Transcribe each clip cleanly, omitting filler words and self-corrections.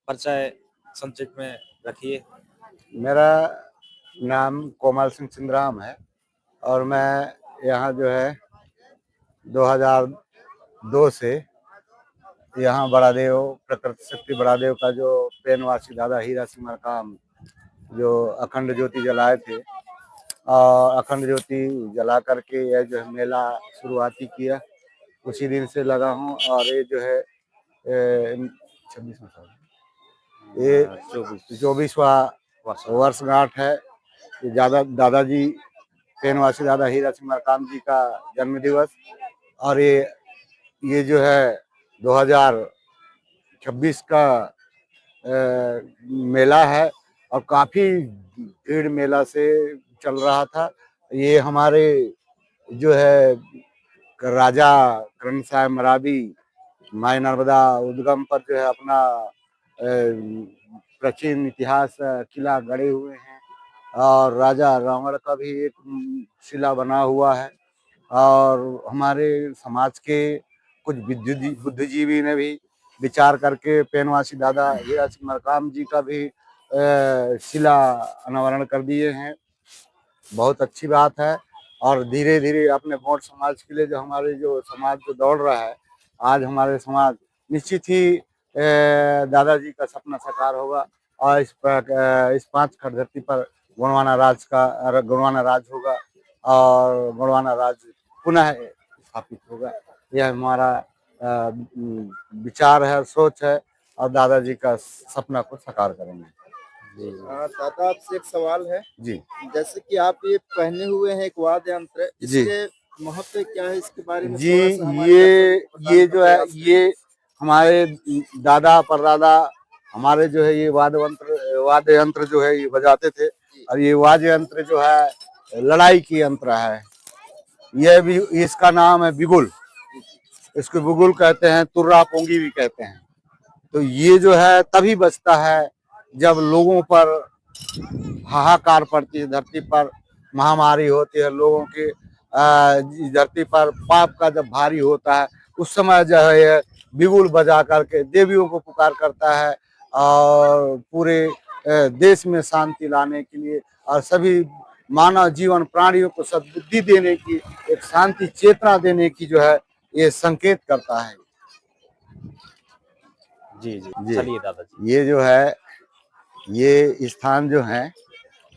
परिचय संक्षिप्त में रखिए। मेरा नाम कोमल सिंह सिंधराम है और मैं यहाँ जो है 2002 से यहाँ बड़ादेव प्रकृति शक्ति बड़ादेव का जो पेनवासी दादा हीरा सिंह मरकाम जो अखंड ज्योति जलाए थे और अखंड ज्योति जला करके यह जो है मेला शुरुआती किया, उसी दिन से लगा हूँ। और ये जो है 26वां साल, ये 24वां वर्षगांठ है। ये दादाजी पेनवासी दादा हीरा सिंह मरकाम जी का जन्म दिवस, और ये जो है 2026 का मेला है और काफी भीड़ मेला से चल रहा था। ये हमारे जो है राजा करण साहब मरावी माई नर्मदा उद्गम पर जो है अपना प्राचीन इतिहास किला गड़े हुए हैं, और राजा रावण का भी एक शिला बना हुआ है। और हमारे समाज के कुछ बुद्धिजीवी ने भी विचार करके पेनवासी दादा हीरा सिंह मरकाम जी का भी शिला अनावरण कर दिए हैं। बहुत अच्छी बात है। और धीरे धीरे अपने भोट समाज के लिए जो हमारे जो समाज जो दौड़ रहा है, आज हमारे समाज निश्चित ही दादाजी का सपना साकार होगा और इस 5 खंड धरती पर गुणवाना राज होगा और गुणवाना राज पुनः स्थापित होगा। यह हमारा विचार है, सोच है, और दादाजी का सपना को साकार करेंगे। दादा आपसे एक सवाल है जी। जैसे कि आप ये पहने हुए हैं एक वाद्य यंत्र, इसके महत्व क्या है, इसके बारे में जी। ये जो है ये हमारे दादा परदादा हमारे जो है ये वाद्य यंत्र जो है ये बजाते थे, और ये वाद्य यंत्र जो है लड़ाई की यंत्र है। यह भी इसका नाम है बिगुल, इसको बिगुल कहते हैं, तुर्रा पोंगी भी कहते हैं। तो ये जो है तभी बजता है जब लोगों पर हाहाकार पड़ती है, धरती पर महामारी होती है, लोगों की धरती पर पाप का जब भारी होता है, उस समय जो है ये बिगुल बजा करके देवियों को पुकार करता है और पूरे देश में शांति लाने के लिए और सभी मानव जीवन प्राणियों को सद्बुद्धि देने की, एक शांति चेतना देने की जो है ये संकेत करता है। जी जी, चलिए दादाजी। ये जो है ये स्थान जो है,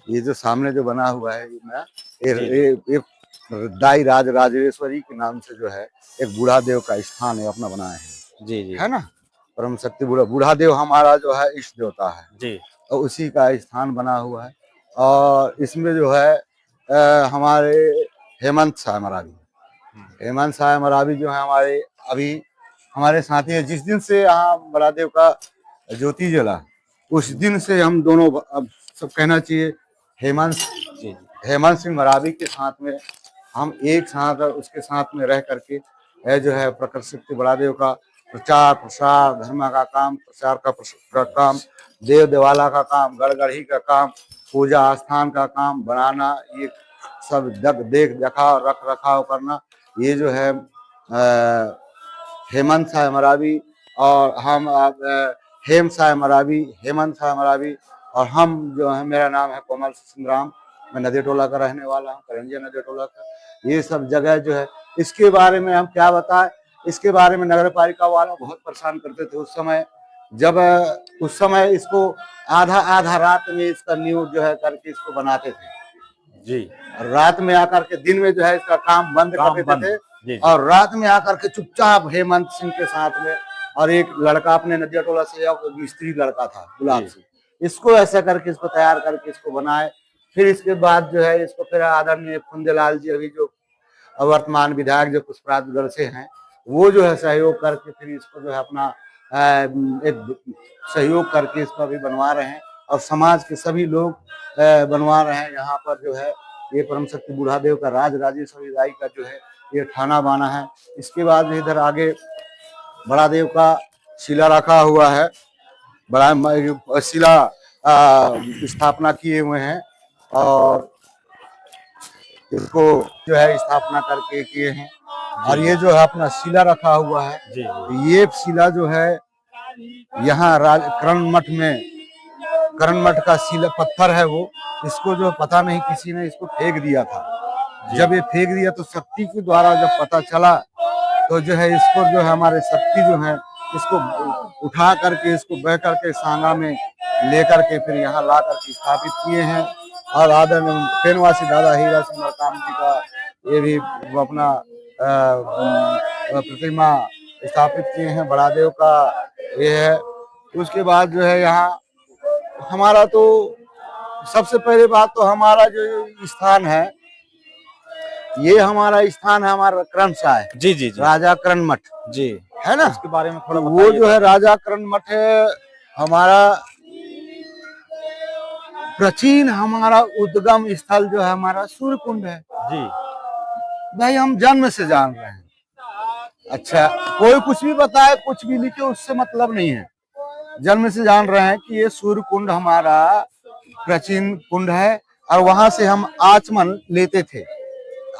ये जो सामने जो बना हुआ है ये दाई राज राजेश्वरी के नाम से जो है एक बूढ़ा देव का स्थान है, अपना बनाए हैं। जी जी, है ना, परम शक्ति बूढ़ा देव हमारा जो है इष्ट देवता है जी, और उसी का स्थान बना हुआ है। और इसमें जो है हमारे हेमंत साय मरावी जो है हमारे अभी हमारे साथी है। जिस दिन से यहाँ बड़ादेव का ज्योति जला, उस दिन से हम दोनों, अब सब कहना चाहिए, हेमंत सिंह मरावी के साथ में हम एक साथ उसके साथ में रह करके जो है प्रकृति शक्ति बड़ादेव का प्रचार प्रसार, धर्म का काम, प्रचार का काम, देव देवाला का काम, गढ़गढ़ी का काम, पूजा स्थान का काम बनाना, ये सब देख रखाव रख रखाव करना, ये जो है हेमंत साय मरावी और हम हेमंत साय मरावी और हम जो है, मेरा नाम है कोमल सिंधराम, मैं नदी टोला का रहने वाला हूँ, करंजिया नदी टोला का। ये सब जगह जो है इसके बारे में हम क्या बताएं, इसके बारे में नगर पालिका वाला बहुत परेशान करते थे उस समय, जब उस समय इसको आधा रात में इसका न्यूज जो है करके इसको बनाते थे जी, रात में आकर के, दिन में जो है इसका काम बंद कर देते थे और रात में आकर के चुपचाप हेमंत सिंह के साथ में, और एक लड़का अपने नदिया टोला से मिस्त्री लड़का था गुलाब सिंह, इसको ऐसा करके इसको तैयार करके इसको बनाए। फिर इसके बाद जो है इसको फिर आदरणीय फुंदेलाल जी अभी जो वर्तमान विधायक जो पुष्पराजगढ़ से हैं, वो जो है सहयोग करके फिर इसको जो है अपना एक सहयोग करके इसको अभी बनवा रहे हैं और समाज के सभी लोग बनवा रहे हैं। यहाँ पर जो है ये परम शक्ति बूढ़ा देव का राज राजेश्वरी दाई का जो है ये ठाना बाना है। इसके बाद इधर आगे बड़ा देव का शिला रखा हुआ है, बड़ा शिला स्थापना किए हुए हैं और इसको जो है स्थापना करके किए हैं। और ये जो है अपना शिला रखा हुआ है, ये शिला जो है यहाँ करण मठ में, करण मठ का शिला पत्थर है वो, इसको जो पता नहीं किसी ने इसको फेंक दिया था। जब ये फेंक दिया तो शक्ति के द्वारा जब पता चला तो जो है इसको जो है हमारे शक्ति जो है इसको उठा करके इसको बह करके सांगा में लेकर के फिर यहाँ ला करके स्थापित किए हैं। और आदरणीय फेनवासी दादा हीरा सिंह मरकाम जी का ये भी अपना प्रतिमा स्थापित किए हैं, बड़ादेव का ये है। उसके बाद जो है यहाँ हमारा तो सबसे पहले बात तो हमारा जो स्थान है, ये हमारा स्थान है हमारा क्रमशाह है। जी जी जी। राजा करण मठ जी है ना, इसके बारे में थोड़ा वो जो है राजा करण मठ है हमारा प्राचीन, हमारा उद्गम स्थल जो है हमारा सूर्य कुंड है जी। भाई हम जन्म से जान रहे हैं। अच्छा, कोई कुछ भी बताए कुछ भी लिखे उससे मतलब नहीं है, जन्म से जान रहे हैं कि ये सूर्य कुंड हमारा प्राचीन कुंड है। और वहां से हम आचमन लेते थे,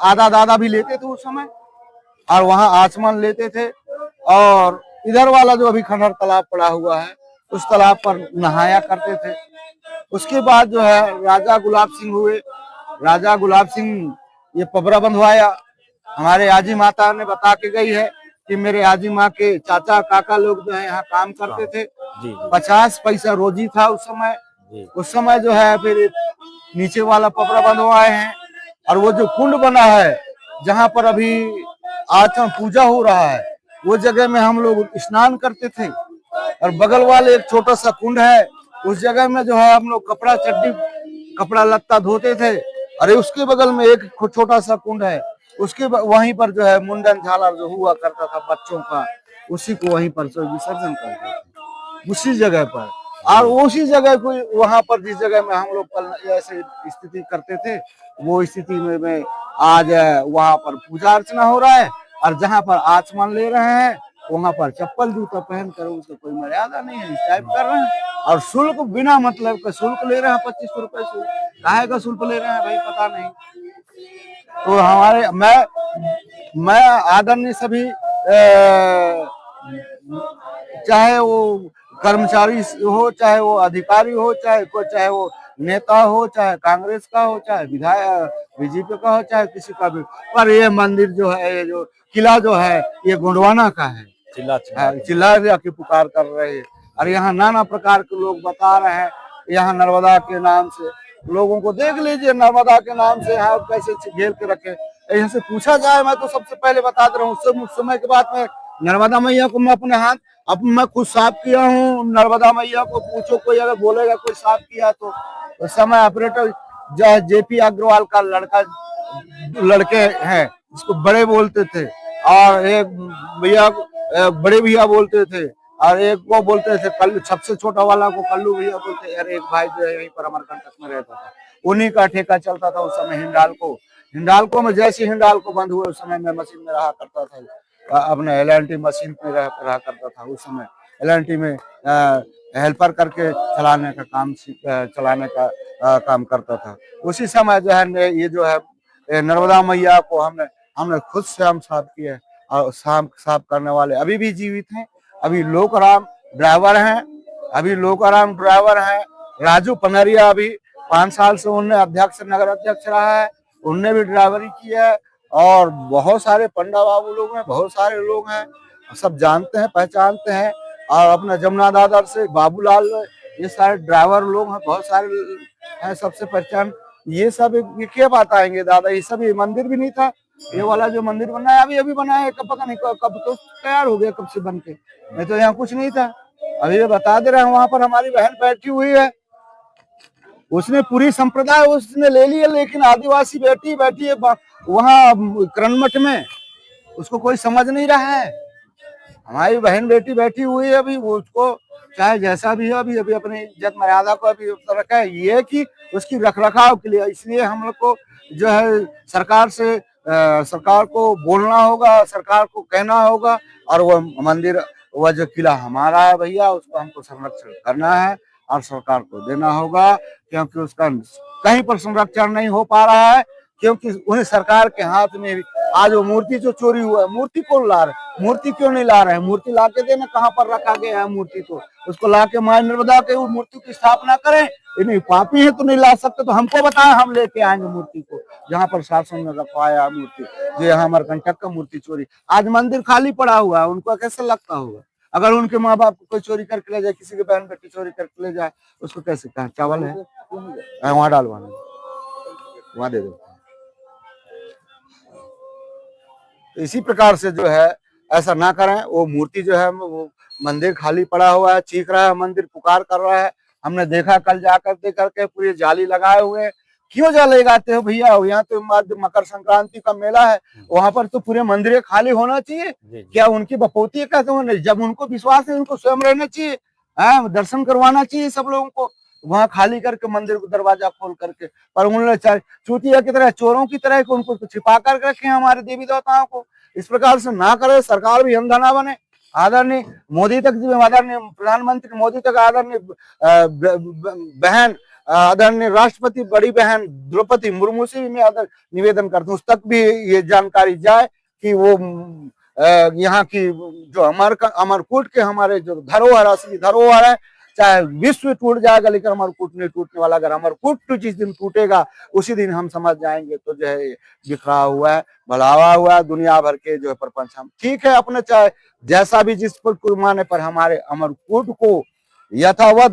आधा दादा भी लेते थे उस समय, और वहां आचमन लेते थे। और इधर वाला जो अभी खंडहर तालाब पड़ा हुआ है उस तालाब पर नहाया करते थे। उसके बाद जो है राजा गुलाब सिंह हुए, राजा गुलाब सिंह ये पबरा बंधवाया। हमारे आजी माता ने बता के गई है कि मेरे आजी माँ के चाचा काका लोग जो है यहाँ काम करते थे। 50 पैसा रोजी था उस समय। उस समय जो है फिर नीचे वाला पबरा बंधवाए हैं। और वो जो कुंड बना है जहाँ पर अभी आचमन पूजा हो रहा है वो जगह में हम लोग स्नान करते थे। और बगल वाले एक छोटा सा कुंड है, उस जगह में जो है हम लोग कपड़ा चड्डी कपड़ा लत्ता धोते थे। अरे उसके बगल में एक छोटा सा कुंड है, उसके वहीं पर जो है मुंडन झालर जो हुआ करता था बच्चों का, उसी को वहीं पर विसर्जन करते थे उसी जगह पर। और उसी जगह को वहां पर जिस जगह में हम लोग ऐसे स्थिति करते थे वो स्थिति में आज वहां पर पूजा अर्चना हो रहा है। और जहां पर आचमन ले रहे हैं वहां पर चप्पल जूता पहन कर उसका कोई मर्यादा नहीं है, इस टाइप कर रहे हैं। और शुल्क बिना मतलब का शुल्क ले रहे हैं, 2500 रुपए शुल्क, काहे का शुल्क ले रहे हैं भाई पता नहीं। तो हमारे मैं आदरणीय सभी चाहे वो कर्मचारी हो, चाहे वो अधिकारी हो, चाहे वो नेता हो, चाहे कांग्रेस का हो, चाहे विधायक बीजेपी का हो, चाहे किसी का भी, पर ये मंदिर जो है, ये जो किला जो है ये गोंडवाना का है। चिल्ला की पुकार कर रहे हैं। और यहाँ नाना प्रकार के लोग बता रहे हैं, यहाँ नर्मदा के नाम से लोगों को देख लीजिए, नर्मदा के नाम से यहाँ कैसे घेर के रखे। यहाँ से पूछा जाए, मैं तो सबसे पहले बता दे रहा हूँ, उस समय के बाद में नर्मदा मैया को मैं अपने हाथ मैं खुद साफ किया हूँ। नर्मदा मैया को पूछो, कोई अगर बोलेगा कोई साफ किया तो उस समय ऑपरेटर जेपी अग्रवाल का लड़के हैं जिसको बड़े बोलते थे, और एक भैया बड़े भैया बोलते थे, और एक वो बोलते थे कल्लू, सबसे छोटा वाला को कल्लू भैया बोलते। यार एक भाई जो है यहीं पर अमरकंटक में रहता था, उन्हीं का ठेका चलता था उस समय। हिंडालको में जैसे हिंडालको बंद हुए उस समय मैं मशीन में रहा करता था, अपने LNT मशीन पे रहा करता था। उस समय LNT में हेल्पर करके चलाने का काम करता था। उसी समय जो है ये जो है नर्मदा मैया को हमने खुद से हम साफ किए, और साफ करने वाले अभी भी जीवित हैं। अभी लोकराम ड्राइवर हैं, राजू पनरिया अभी 5 साल से उन्होंने नगर अध्यक्ष रहा है, उनने भी ड्राइवरी की है। और बहुत सारे पंडा बाबू लोग हैं, बहुत सारे लोग हैं, सब जानते हैं पहचानते हैं। और अपना जमुना दादर से बाबूलाल, ये सारे ड्राइवर लोग हैं, बहुत सारे हैं, सबसे पहचान। ये सब ये क्या बात आएंगे दादा, ये सब ये मंदिर भी नहीं था। ये वाला जो मंदिर बना है अभी बना है, कब पता नहीं कब तो तैयार हो गया, कब से बन के, नहीं तो यहाँ कुछ नहीं था। अभी ये बता दे रहे हैं, वहां पर हमारी बहन बैठी हुई है, उसने पूरी संप्रदाय उसने ले लिया, लेकिन आदिवासी बैठी है वहाँ करण मठ में, उसको कोई समझ नहीं रहा है। हमारी बहन बेटी बैठी हुई है, अभी उसको चाहे जैसा भी हो अभी अपनी इज्जत मर्यादा को अभी रखा है, ये कि उसकी रखरखाव के लिए। इसलिए हम लोग को जो है सरकार को बोलना होगा, सरकार को कहना होगा, और वो मंदिर वह जो किला हमारा है भैया, उसको हमको संरक्षण करना है और सरकार को देना होगा, क्योंकि उसका कहीं पर संरक्षण नहीं हो पा रहा है, क्योंकि उन्हें सरकार के हाथ में आज वो मूर्ति जो चोरी हुआ है, मूर्ति कौन ला रहा है? मूर्ति क्यों नहीं ला रहे हैं? मूर्ति ला के देना, कहाँ पर रखा गया है मूर्ति? तो उसको ला के मां नर्मदा के उस मूर्ति की स्थापना करें। ये नहीं पापी है तो नहीं ला सकते, तो हमको बताएं, हम लेके आएंगे मूर्ति को। जहाँ पर शासन ने रखवाया मूर्ति, जो यहाँ अमरकंटक का मूर्ति चोरी, आज मंदिर खाली पड़ा हुआ है, उनको कैसे लगता होगा? अगर उनके माँ बाप को कोई चोरी करके ले जाए, किसी के बहन बेटी चोरी करके ले जाए, उसको कैसे कहा चावल है वहां डालवाना, वहां दे दो। तो इसी प्रकार से जो है ऐसा ना करें। वो मूर्ति जो है वो मंदिर खाली पड़ा हुआ है, चीख रहा है, मंदिर पुकार कर रहा है। हमने देखा कल जाकर देख करके पूरी जाली लगाए हुए। क्यों जाली लगाते हो भैया? यहाँ तो मकर संक्रांति का मेला है, वहां पर तो पूरे मंदिर खाली होना चाहिए। क्या उनकी बपौती है? कहते हो जब उनको विश्वास है, उनको स्वयं रहना चाहिए, दर्शन करवाना चाहिए सब लोगों को, वहां खाली करके मंदिर को दरवाजा खोल करके। पर उन्होंने चूतिया की तरह, चोरों की तरह उनको छिपा कर रखे हमारे देवी देवताओं को। इस प्रकार से ना करे, सरकार भी अंधा ना बने। आदरणीय मोदी तक, आदरणीय प्रधानमंत्री मोदी तक, आदरणीय बहन, आदरणीय राष्ट्रपति बड़ी बहन द्रौपदी मुर्मू से भी मैं निवेदन करता हूँ, उस तक भी ये जानकारी जाए कि वो यहाँ की जो अमरकूट के हमारे जो धरोहर, असली धरोहर है, चाहे विश्व टूट जाएगा लेकिन अमरकूट नहीं टूटने वाला। अगर अमरकूट जिस दिन टूटेगा उसी दिन हम समझ जाएंगे तो जो है बिखरा हुआ है, बढ़ावा हुआ है दुनिया भर के जो है प्रपंच। हम ठीक है अपने चाहे जैसा भी जिस पर कुर्बाने पर हमारे अमरकूट को यथावत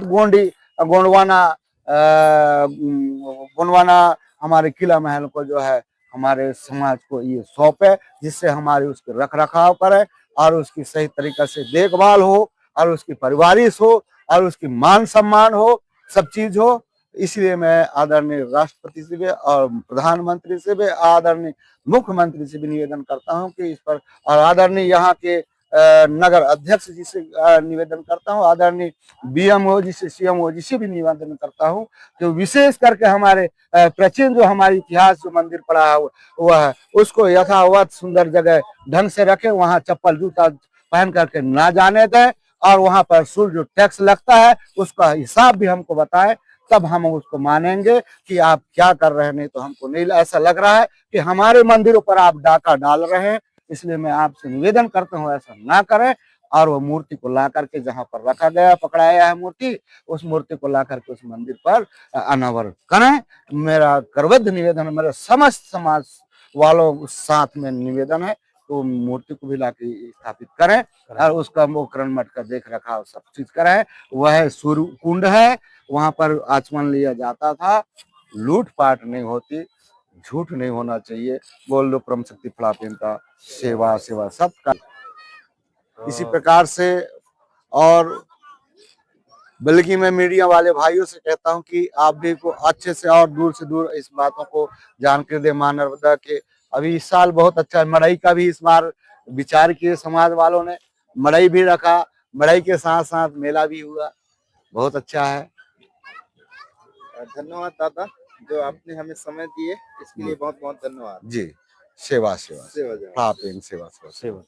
गोंडवाना हमारे किला महल को जो है हमारे समाज को ये सौंपे, जिससे हमारे उसके रख रखाव करे और उसकी सही तरीके से देखभाल हो और उसकी परिवारिश हो और उसकी मान सम्मान हो, सब चीज हो। इसलिए मैं आदरणीय राष्ट्रपति से भी और प्रधानमंत्री से भी, आदरणीय मुख्यमंत्री से भी निवेदन करता हूं कि इस पर, और आदरणीय यहाँ के नगर अध्यक्ष जी से निवेदन करता हूं, आदरणीय BMO जी से, CMO जी से भी निवेदन करता हूं कि विशेष करके हमारे प्राचीन जो हमारे इतिहास जो मंदिर पड़ा हुआ है उसको यथावत सुंदर जगह ढंग से रखे, वहां चप्पल जूता पहन करके ना जाने दें, और वहां पर शुल्क जो टैक्स लगता है उसका हिसाब भी हमको बताएं, तब हम उसको मानेंगे कि आप क्या कर रहे हैं। नहीं तो हमको नहीं, ऐसा लग रहा है कि हमारे मंदिरों पर आप डाका डाल रहे हैं। इसलिए मैं आपसे निवेदन करता हूं ऐसा ना करें, और वो मूर्ति को ला करके जहां पर रखा गया, पकड़ाया है मूर्ति, उस मूर्ति को ला करके उस मंदिर पर अनावरण करें। मेरा करबद्ध निवेदन है, मेरे समस्त समाज वालों साथ में निवेदन है, तो मूर्ति को भी ला के स्थापित करें और उसका मोकरण मठ का देख रखाव सब चीज करें। वह सूर्य कुंड है, वहां पर आचमन लिया जाता था, लूटपाट नहीं होती, झूठ नहीं होना चाहिए। बोल दो परम शक्ति फलापेंता, सेवा सेवा सबका। इसी प्रकार से, और बल्कि मैं मीडिया वाले भाइयों से कहता हूं कि आप भी को अच्छे से और दूर से दूर इस बातों को जानकारी दे। मां नर्मदा के अभी इस साल बहुत अच्छा है, मड़ई का भी इस बार विचार किए समाज वालों ने, मड़ई भी रखा, मड़ई के साथ साथ मेला भी हुआ, बहुत अच्छा है। धन्यवाद दादा, जो आपने हमें समय दिए इसके लिए बहुत बहुत धन्यवाद जी। सेवा सेवा सेवा सेवा सेवा।